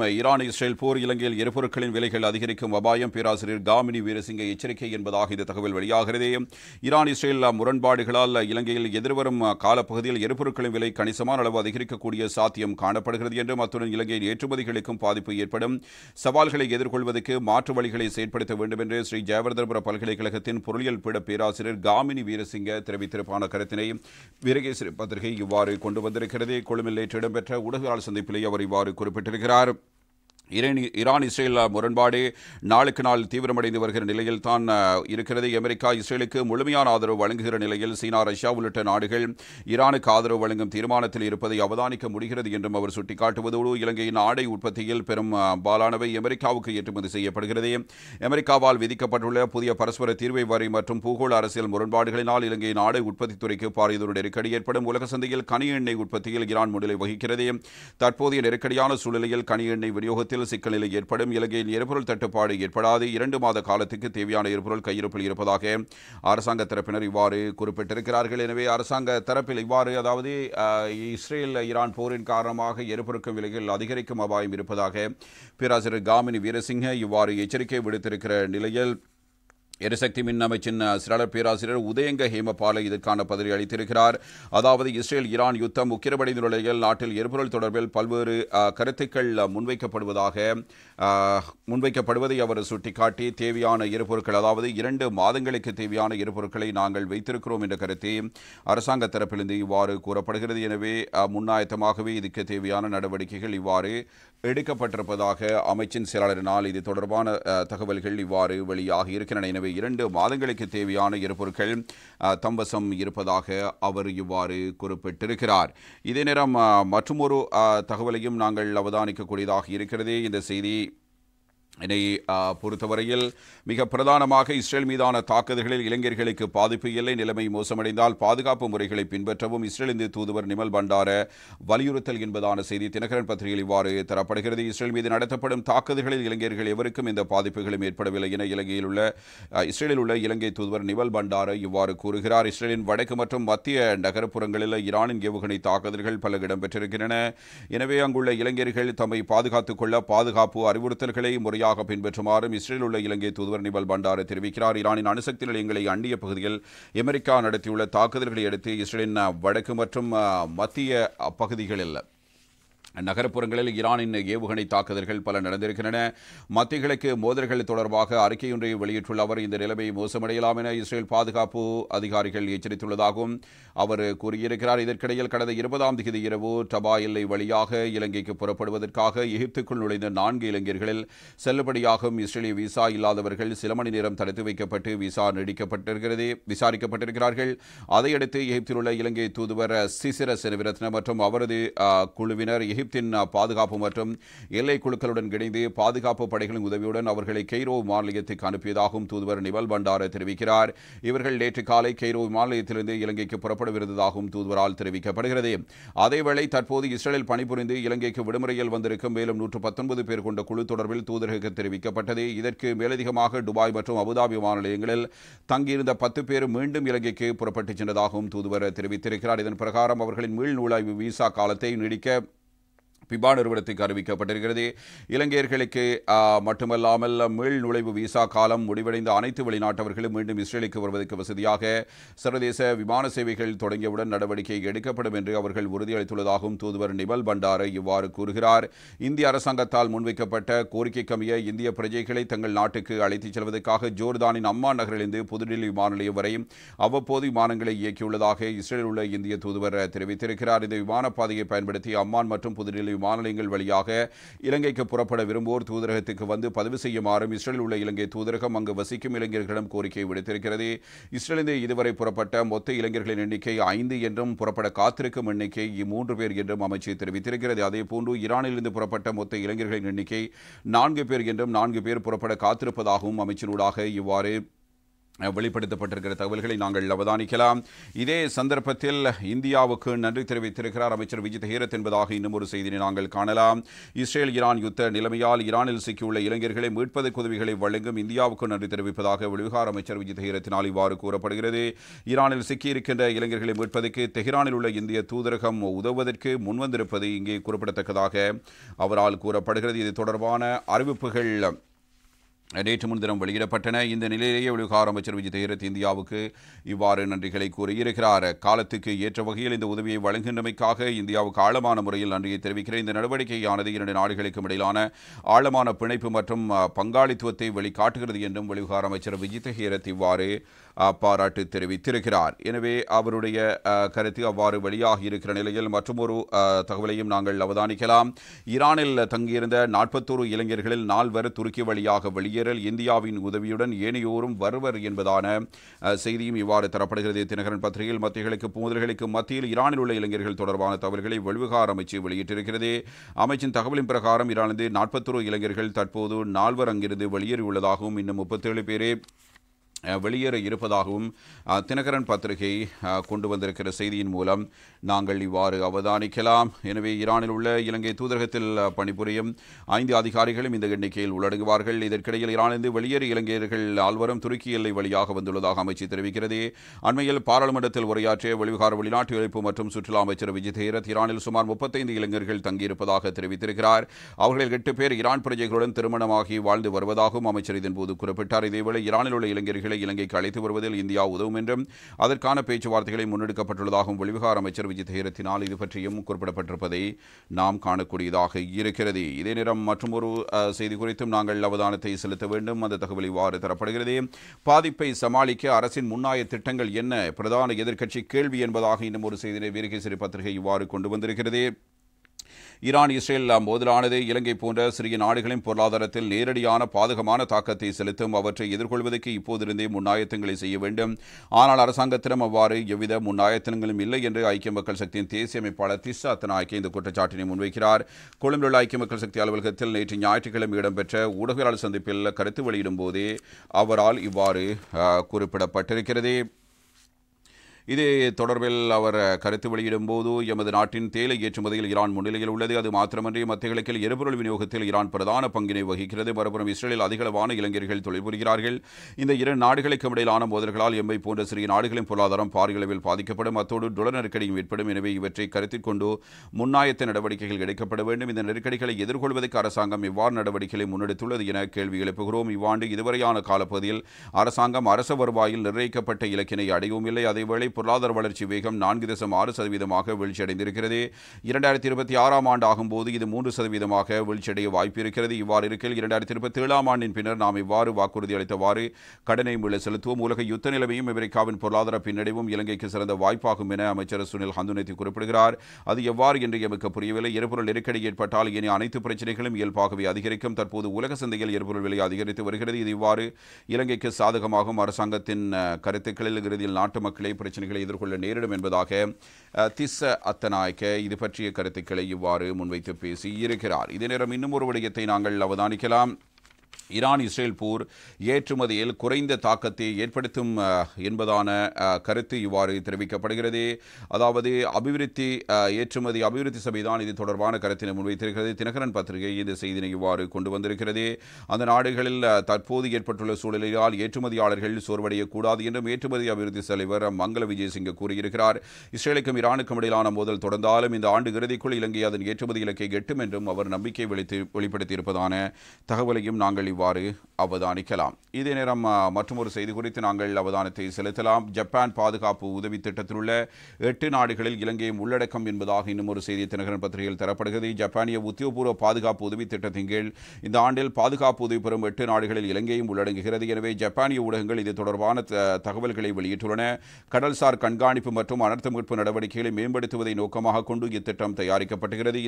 Iran Israel போர் இலங்கையில் எரிபொருட்களின் விலைகள் அதிகரிக்கும் அபாயம் பேராசிரியர் காமினி வீரசிங்க எச்சரிக்கை என்பதாக இந்த தகவல் வெளியாகிறது. ஈரான் இஸ்ரேல் முரண்பாடுகளால் இலங்கையில் எதிர்வரும் காலப்பகுதியில் எரிபொருட்களின் விலை கணிசமான அளவு அதிகரிக்கக்கூடிய சாத்தியம் காணப்படுகிறது என்றும் அத்துடன் இலங்கையின் ஏற்றுமதிகளுக்கும் பாதிப்பு ஏற்படும் சவால்களை எதிர்கொள்வதற்கு மாற்று வழிகளை செயற்படுத்த வேண்டும் என்று ஸ்ரீ ஜெயவர்தனபுர பல்கலைக்கழகத்தின் பொருளியல் பீட பேராசிரியர் காமினி வீரசிங்க தெரிவித்திருப்பான கருத்தினை வீரகேசரி பத்திரிகை இவ்வாறு கொண்டு வந்திருக்கிறது. கொழும்பில் நேற்று இடம்பெற்ற ஊடகவியலாளர் சந்திப்பிலே அவர் இவ்வாறு குறிப்பிட்டிருக்கிறார். ஈரான் இஸ்ரேல் முரண்பாடு நாளுக்கு நாள் தீவிரமடைந்து வருகிற நிலையில் தான் இருக்கிறது. அமெரிக்கா இஸ்ரேலுக்கு முழுமையான ஆதரவு வழங்குகிற நிலையில் சீனா, ரஷ்யா உள்ளிட்ட நாடுகள் ஈரானுக்கு ஆதரவு வழங்கும் தீர்மானத்தில் இருப்பதை அவதானிக்க முடிகிறது என்றும் அவர் சுட்டிக்காட்டுவதோடு இலங்கையின் ஆடை உற்பத்தியில் பெரும் பாலானவை அமெரிக்காவுக்கு ஏற்றுமதி செய்யப்படுகிறது. அமெரிக்காவால் விதிக்கப்பட்டுள்ள புதிய பரஸ்பர தீர்வை வரி மற்றும் பூகோள அரசியல் முரண்பாடுகளினால் இலங்கையின் ஆடை உற்பத்தித் துறைக்கு பாரியதொரு நெருக்கடி ஏற்படும். உலக சந்தையில் கனி எண்ணெய் உற்பத்தியில் ஈரான் முன்னிலை வகிக்கிறது. தற்போதைய நெருக்கடியான சூழ்நிலையில் கனி எண்ணெய் விநியோகத்தில் சிக்கல் நிலை ஏற்படும். இலங்கையில் எரிபொருள் தட்டுப்பாடு ஏற்படாது. 2 மாத காலத்துக்கு தேவையான எரிபொருள் கையிருப்பில் இருப்பதாக அரசாங்க தரப்பினர் இவ்வாறு குறிப்பிட்டிருக்கிறார்கள். எனவே அரசாங்க தரப்பில் இவ்வாறு அதாவது இஸ்ரேல் ஈரான் போரின் காரணமாக எரிபொருட்கள் விலைகள் அதிகரிக்கும் அபாயம் இருப்பதாக பேராசிரியர் காமினி வீரசிங்க இவ்வாறு எச்சரிக்கை விடுத்திருக்கிற நிலையில் எரிசக்தி மின் அமைச்சின் செயலாளர் பேராசிரியர் உதயங்க ஹேமபால இதற்கான பதிலை அளித்திருக்கிறார். அதாவது இஸ்ரேல் ஈரான் யுத்தம் உக்கிரமடைந்த நிலையில் நாட்டில் எரிபொருள் தொடர்பில் பல்வேறு கருத்துக்கள் முன்வைக்கப்படுவதை அவர் சுட்டிக்காட்டி தேவையான எரிபொருட்கள் அதாவது 2 மாதங்களுக்கு தேவையான எரிபொருட்களை நாங்கள் வைத்திருக்கிறோம் என்ற கருத்தை அரசாங்க தரப்பிலிருந்து இவ்வாறு கூறப்படுகிறது. எனவே முன்னாயத்தமாகவே இதுக்கு தேவையான நடவடிக்கைகள் இவ்வாறு எடுக்கப்பட்டிருப்பதாக அமைச்சின் செயலாளரினால் இது தொடர்பான தகவல்கள் இவ்வாறு வெளியாகி இருக்கின்றன. எனவே 2 மாதங்களுக்கு தேவையான எரிபொருட்கள் தம்வசம் இருப்பதாக அவர் இவ்வாறு குறிப்பிட்டிருக்கிறார். இதே நேரம் மற்றுமொரு தகவலையும் நாங்கள் அவதானிக்கக்கூடியதாக இருக்கிறது. இந்த செய்தி என்னை பொறுத்தவரையில் மிக பிரதானமாக இஸ்ரேல் மீதான தாக்குதல்களில் இளைஞர்களுக்கு பாதிப்பு இல்லை, நிலைமை மோசமடைந்தால் பாதுகாப்பு முறைகளை பின்பற்றவும் இஸ்ரேல் இந்திய தூதுவர் நிமல் பண்டார வலியுறுத்தல் என்பதான செய்தி தினகரன் பத்திரிகையில் இவ்வாறு தரப்படுகிறது. இஸ்ரேல் மீது நடத்தப்படும் தாக்குதல்களில் இளைஞர்கள் எவருக்கும் இந்த பாதிப்புகளும் ஏற்படவில்லை என இஸ்ரேலில் உள்ள இலங்கை தூதுவர் நிமல் பண்டார இவ்வாறு கூறுகிறார். இஸ்ரேலின் வடக்கு மற்றும் மத்திய நகரப்புறங்களில் ஈரானின் ஏவுகணை தாக்குதல்கள் பல இடம்பெற்றிருக்கின்றன. எனவே அங்குள்ள இளைஞர்கள் தம்மை பாதுகாத்துக் கொள்ள பாதுகாப்பு அறிவுறுத்தல்களை முறையாக பின்பற்றுமாறும் இஸ்ரேலில் உள்ள இலங்கை தூதுவர் நிமல் பண்டார தெரிவிக்கிறார். ஈரானின் அணுசக்தி நிலையங்களை அண்டிய பகுதியில் அமெரிக்கா நடத்தியுள்ள தாக்குதல்களை அடுத்து இஸ்ரேலின் வடக்கு மற்றும் மத்திய பகுதிகளில் நகரப்புறங்களில் ஈரானின் ஏவுகணை தாக்குதல்கள் பல நடந்திருக்கின்றன. மத்திய கிழக்கு மோதல்கள் தொடர்பாக அறிக்கையொன்றை வெளியிட்டுள்ள அவர் இந்த நிலைமை மோசமடையலாம் என இஸ்ரேல் பாதுகாப்பு அதிகாரிகள் எச்சரித்துள்ளதாகவும் அவர் கூறியிருக்கிறார். இதற்கிடையில் கடந்த 20ஆம் தேதி இரவு டபா எல்லை வழியாக இலங்கைக்கு புறப்படுவதற்காக எகிப்துக்குள் நுழைந்த 4 இளைஞர்களில் செல்லுபடியாகும் இஸ்ரேலிய விசா இல்லாதவர்கள் சில மணி நேரம் தடுத்து வைக்கப்பட்டு விசாரிக்கப்பட்டிருக்கிறார்கள். அதையடுத்து எகிப்தில் உள்ள இலங்கை தூதுவர் சிசிர செனவிரத்ன மற்றும் அவரது குழுவினர் எகிப்தின் பாதுகாப்பு மற்றும் எல்லை குழுக்களுடன் இணைந்து பாதுகாப்பு படைகளின் உதவியுடன் அவர்களை கெய்ரோ விமான நிலையத்துக்கு அனுப்பியதாகவும் தூதுவர் நிமல் பண்டார தெரிவிக்கிறார். இவர்கள் நேற்று காலை கெய்ரோ விமான நிலையத்திலிருந்து இலங்கைக்கு புறப்படவிருந்ததாகவும் தூதுவரால் தெரிவிக்கப்படுகிறது. அதேவேளை தற்போது இஸ்ரேலில் பணிபுரிந்து இலங்கைக்கு விடுமுறையில் வந்திருக்கும் மேலும் 119 பேர் கொண்ட குழு தொடர்பில் தூதரகம் தெரிவிக்கப்பட்டது. இதற்கு மேலதிகமாக துபாய் மற்றும் அபுதாபி விமான நிலையங்களில் தங்கியிருந்த 10 பேர் மீண்டும் இலங்கைக்கு புறப்பட்டுச் சென்றதாகவும் தூதுவர் தெரிவித்திருக்கிறார். இதன் பிரகாரம் அவர்களின் மீள் நுழைவு விசா காலத்தை நீடிக்க பிபா நிறுவனத்துக்கு அறிவிக்கப்பட்டிருக்கிறது. இலங்கையர்களுக்கு மட்டுமல்லாமல் மீள் நுழைவு விசா காலம் முடிவடைந்த அனைத்து வெளிநாட்டவர்களும் மீண்டும் இஸ்ரேலுக்கு வருவதற்கு வசதியாக சர்வதேச விமான சேவைகள் தொடங்கியவுடன் நடவடிக்கை எடுக்கப்படும் என்று அவர்கள் உறுதியளித்துள்ளதாகவும் தூதுவர் நிமல் பண்டார இவ்வாறு கூறுகிறார். இந்திய அரசாங்கத்தால் முன்வைக்கப்பட்ட கோரிக்கைக்கமைய இந்திய பிரஜைகளை தங்கள் நாட்டுக்கு அழைத்துச் செல்வதற்காக ஜோர்தானின் அம்மான் நகரிலிருந்து புதுடில்லி விமான நிலையம் வரை அவ்வப்போது விமானங்களை இயக்கியுள்ளதாக இஸ்ரேலில் உள்ள இந்திய தூதுவர் தெரிவித்திருக்கிறார். இந்த விமான பாதையை பயன்படுத்தி அம்மான் மற்றும் புதுடில்லி விமான நிலையங்கள் வழியாக இலங்கைக்கு புறப்பட விரும்புவோர் தூதரகத்துக்கு வந்து பதிவு செய்யுமாறும் இஸ்ரேலில் உள்ள இலங்கை தூதரகம் அங்கு வசிக்கும் இளைஞர்களிடம் கோரிக்கை விடுத்திருக்கிறது. இஸ்ரேலிருந்து இதுவரை புறப்பட்ட மொத்த இளைஞர்களின் எண்ணிக்கை 5 என்றும் புறப்பட காத்திருக்கும் எண்ணிக்கை 3 பேர் என்றும் அமைச்சு தெரிவித்திருக்கிறது. அதேபோன்று ஈரானிலிருந்து புறப்பட்ட மொத்த இளைஞர்களின் எண்ணிக்கை 4 பேர் என்றும் 4 பேர் புறப்பட காத்திருப்பதாகவும் அமைச்சினூடாக இவ்வாறு வெளிப்படுத்தப்பட்டிருக்கிற தகவல்களை நாங்கள் அவதானிக்கலாம். இதே சந்தர்ப்பத்தில் இந்தியாவுக்கு நன்றி தெரிவித்திருக்கிறார் அமைச்சர் விஜித் ஹேரத் என்பதாக இன்னும் ஒரு செய்தியை நாங்கள் காணலாம். இஸ்ரேல் ஈரான் யுத்த நிலைமையால் ஈரானில் சிக்கியுள்ள இளைஞர்களை மீட்பதற்கு உதவிகளை வழங்கும் இந்தியாவுக்கு நன்றி தெரிவிப்பதாக வெளிவிவகார அமைச்சர் விஜித் ஹேரத்தினால் இவ்வாறு கூறப்படுகிறது. ஈரானில் சிக்கியிருக்கின்ற இளைஞர்களை மீட்பதற்கு தெஹ்ரானில் உள்ள இந்திய தூதரகம் உதவுவதற்கு முன்வந்திருப்பது இங்கே குறிப்பிடத்தக்கதாக அவரால் கூறப்படுகிறது. இது தொடர்பான அறிவிப்புகள் நேற்று முன்தினம் வெளியிடப்பட்டன. இந்த நிலையிலேயே வெளிவிவகார அமைச்சர் விஜித் ஹேரத் இந்தியாவுக்கு இவ்வாறு நன்றிகளை கூறியிருக்கிறார். காலத்துக்கு ஏற்ற வகையில் இந்த உதவியை வழங்குகின்றமைக்காக இந்தியாவுக்கு ஆழமான முறையில் நன்றியை தெரிவிக்கிறேன். இந்த நடவடிக்கையானது இரண்டு நாடுகளுக்கும் இடையிலான ஆழமான பிணைப்பு மற்றும் பங்காளித்துவத்தை வெளிக்காட்டுகிறது என்றும் வெளிவிவகார அமைச்சர் விஜித் ஹேரத் இவ்வாறு பாராட்டு தெரிவித்திருக்கிறார். எனவே அவருடைய கருத்து அவ்வாறு வெளியாகி இருக்கிற நிலையில் மற்றொரு தகவலையும் நாங்கள் அவதானிக்கலாம். ஈரானில் தங்கியிருந்த 41 இளைஞர்களில் 4 துருக்கி வழியாக வெளியேறல், இந்தியாவின் உதவியுடன் ஏனையோரும் வருவர் என்பதான செய்தியும் இவ்வாறு தரப்படுகிறது. தினகரன் பத்திரிகையில் மத்திய முதல்களுக்கு மத்தியில் ஈரானில் உள்ள இளைஞர்கள் தொடர்பான தகவல்களை வெளிவிவகார அமைச்சு வெளியிட்டிருக்கிறது. அமைச்சின் தகவலின் பிரகாரம் ஈரானிலிருந்து 41 இளைஞர்கள் தற்போது 4 அங்கிருந்து வெளியேறியுள்ளதாகவும் இன்னும் 37 பேரே வெளியேற இருப்பதாகவும் தினகரன் பத்திரிகை கொண்டு வந்திருக்கிற செய்தியின் மூலம் நாங்கள் இவ்வாறு அவதானிக்கலாம். எனவே ஈரானில் உள்ள இலங்கை தூதரகத்தில் பணிபுரியும் 5 அதிகாரிகளும் இந்த எண்ணிக்கையில் உள்ளடங்குவார்கள். இதற்கிடையில் ஈரானிலிருந்து வெளியேறிய இளைஞர்கள் 4 துருக்கி எல்லை வழியாக வந்துள்ளதாக அமைச்சு தெரிவிக்கிறது. அண்மையில் பாராளுமன்றத்தில் உரையாற்றிய வெளிவிவகார வெளிநாட்டு இழப்பு மற்றும் சுற்றுலா அமைச்சர் விஜித் ஹேரத் ஈரானில் சுமார் 35 இளைஞர்கள் தங்கியிருப்பதாக தெரிவித்திருக்கிறார். அவர்களில் 8 பேர் ஈரான் பிரஜைகளுடன் திருமணமாகி வாழ்ந்து வருவதாகவும் அமைச்சர் இதன்போது குறிப்பிட்டார். இதேவேளை ஈரானில் உள்ள இளைஞர்கள் இலங்கைக்கு அழைத்து வருவதில் இந்தியா உதவும் என்றும் அதற்கான பேச்சுவார்த்தைகளை முன்னெடுக்கப்பட்டுள்ளதாகவும் வெளிவிவகார அமைச்சர் விஜித் ஹேரத்தினால் இது பற்றியும் குறிப்பிடப்பட்டிருப்பதை நாம் காணக்கூடியதாக இருக்கிறது. இதே நேரம் மற்றொரு செய்தி குறித்தும் நாங்கள் அவதானத்தை செலுத்த வேண்டும். அந்த தகவல் இவ்வாறு தரப்படுகிறது. பாதிப்பை சமாளிக்க அரசின் முன்னாய திட்டங்கள் என்ன, பிரதான எதிர்க்கட்சி கேள்வி என்பதாக இன்னும் ஒரு செய்தியை வீரகேசரி பத்திரிகை இவ்வாறு கொண்டு வந்திருக்கிறது. ஈரான் இஸ்ரேல் மோதலானது இலங்கை போன்ற சிறிய நாடுகளின் பொருளாதாரத்தில் நேரடியான பாதகமான தாக்கத்தை செலுத்தும். அவற்றை எதிர்கொள்வதற்கு இப்போதிருந்தே முன்னாயத்தங்களை செய்ய வேண்டும். ஆனால் அரசாங்கத்திடம் அவ்வாறு எவ்வித முன்னாயத்தனங்களும் இல்லை என்று ஐக்கிய மக்கள் சக்தியின் தேசிய அமைப்பாளர் திஸ்ஸ அத்தநாயக்க இந்த குற்றச்சாட்டினை முன்வைக்கிறார். கொழும்பில் உள்ள ஐக்கிய மக்கள் சக்தி அலுவலகத்தில் நேற்று ஞாயிற்றுக்கிழமை இடம்பெற்ற ஊடகவியலாளர் சந்திப்பில் கருத்து வெளியிடும் போதே அவரால் இவ்வாறு குறிப்பிடப்பட்டிருக்கிறது. இது தொடர்பில் அவர் கருத்து வெளியிடும் போது எமது நாட்டின் தேயிலை ஏற்றுமதியில் ஈரான் முன்னிலையில் உள்ளது. அது மாத்திரமன்றி மத்திய கிழக்கில் எரிபொருள் விநியோகத்தில் ஈரான் பிரதான பங்கினை வகிக்கிறது. மறுபுறம் இஸ்ரேலில் அதிகளவான இளைஞர்கள் தொழில் புரிகிறார்கள். இந்த 2 நாடுகளுக்கும் இடையிலான மோதல்களால் எம்மை போன்ற சிறிய நாடுகளின் பொருளாதாரம் பாரிய அளவில் பாதிக்கப்படும். அத்தோடு டொலர் நெருக்கடியும் ஏற்படும். எனவே இவற்றை கருத்தில் கொண்டு முன்னாயத்த நடவடிக்கைகள் எடுக்கப்பட வேண்டும். இந்த நெருக்கடிகளை எதிர்கொள்வதற்கு அரசாங்கம் எவ்வாறு நடவடிக்கைகளை முன்னெடுத்துள்ளது என கேள்வி எழுப்புகிறோம். இவ்வாண்டு இதுவரையான காலப்பகுதியில் அரசாங்கம் அரச வருவாயில் நிர்ணயிக்கப்பட்ட இலக்கினை அடையவும் இல்லை. அதேவேளை பொருளாதார வளர்ச்சி வேகம் 4.6% வீழ்ச்சியடைந்திருக்கிறது. 2026 ஆண்டு ஆகும்போது இது 3% வீழ்ச்சியடைய வாய்ப்பு இருக்கிறது. இவ்வாறு இருக்கையில் 2027 ஆண்டின் பின்னர் நாம் இவ்வாறு வாக்குறுதி அளித்தவாறு கடனை மீள செலுத்துவோம். உலக யுத்த நிலைமையும் அமெரிக்காவின் பொருளாதார பின்னடைவும் இலங்கைக்கு சிறந்த வாய்ப்பாகும் என அமைச்சர் சுனில் ஹந்துனேத்தி குறிப்பிடுகிறார். அது எவ்வாறு என்று எமக்கு புரியவில்லை. எரிபொருள் நெருக்கடி ஏற்பட்டால் இனி அனைத்து பிரச்சனைகளும் இயல்பாகவே அதிகரிக்கும். தற்போது உலக சந்தையில் எரிபொருள் விலை அதிகரித்து வருகிறது. இது இவ்வாறு இலங்கைக்கு சாதகமாகும். அரசாங்கத்தின் கருத்துக்களில் இறுதியில் நாட்டு மக்களை பிரச்சனைகளை எதிர்கொள்ள நேரிடும் என்பதாக திஸ்ஸ அத்தநாயக்க இது பற்றிய கருத்துக்களை இவ்வாறு முன்வைத்து பேசியிருக்கிறார். இதே நேரம் இன்னும் ஒரு விடயத்தை நாங்கள் அவதானிக்கலாம். ஈரான் இஸ்ரேல் போர் ஏற்றுமதியில் குறைந்த தாக்கத்தை ஏற்படுத்தும் என்பதான கருத்து இவ்வாறு தெரிவிக்கப்படுகிறது. அதாவது அபிவிருத்தி சபைதான் இது தொடர்பான கருத்தினை முன்வைத்திருக்கிறது. தினகரன் பத்திரிகை இந்த செய்தினை இவ்வாறு கொண்டு வந்திருக்கிறது. அந்த நாடுகளில் தற்போது ஏற்பட்டுள்ள சூழலால் ஏற்றுமதியாளர்கள் சோர்வடையக்கூடாது என்றும் ஏற்றுமதி அபிவிருத்தி தலைவர் மங்கள விஜயசிங்க கூறியிருக்கிறார். இஸ்ரேலுக்கும் ஈரானுக்கும் இடையிலான மோதல் தொடர்ந்தாலும் இந்த ஆண்டு இறுதிக்குள் இலங்கை அதன் ஏற்றுமதி இலக்கை எட்டும் என்றும் அவர் நம்பிக்கை வெளிப்படுத்தியிருப்பதான தகவலையும் நாங்கள் இவ்வாறு அவதானிக்கலாம். இதே நேரம் மற்றொரு செய்தி குறித்து நாங்கள் அவதானத்தை செலுத்தலாம். ஜப்பான் பாதுகாப்பு உதவி திட்டத்தில் உள்ள 8 நாடுகளில் இலங்கையும் உள்ளடக்கம் என்பதாக இன்னும் ஒரு செய்தி தினகரன் பத்திரிகையில் தரப்படுகிறது. ஜப்பானிய உத்தியோகபூர்வ பாதுகாப்பு உதவி திட்டத்தின் கீழ் இந்த ஆண்டில் பாதுகாப்பு உதவி பெறும் 8 நாடுகளில் இலங்கையும் உள்ளடங்குகிறது. எனவே ஜப்பானிய ஊடகங்கள் இது தொடர்பான தகவல்களை வெளியிட்டுள்ளன. கடல்சார் கண்காணிப்பு மற்றும் அனர்த்த மீட்பு நடவடிக்கைகளை மேம்படுத்துவதை நோக்கமாக கொண்டு இத்திட்டம் தயாரிக்கப்பட்டுகிறது.